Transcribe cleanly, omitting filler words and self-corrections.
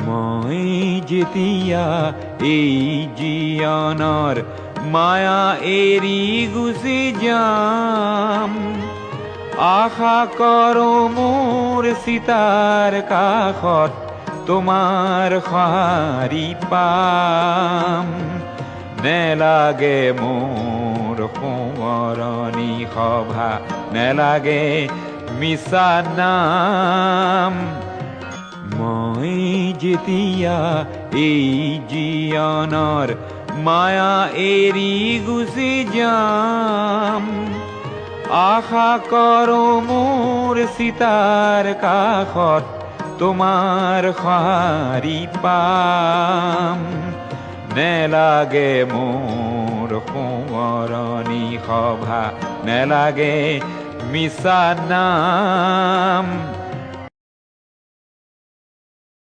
মই যেতিয়া এই জীৱনৰ মায়া এৰি গুচি যাম, আশা কৰো মোৰ চিতাৰ কাষত তোমাৰ সঁহাৰি পাম। নেলাগে মোৰ সোঁৱৰণি সভা, নেলাগে মিছা নাম। মই যেতিয়া এই জীৱনৰ মায়া এৰি গুচি যাম, আশা কৰো মোৰ চিতাৰ কাষত তোমাৰ সঁহাৰি পাম। নেলাগে মোৰ সোঁৱৰণি সভা, নেলাগে মিছা নাম।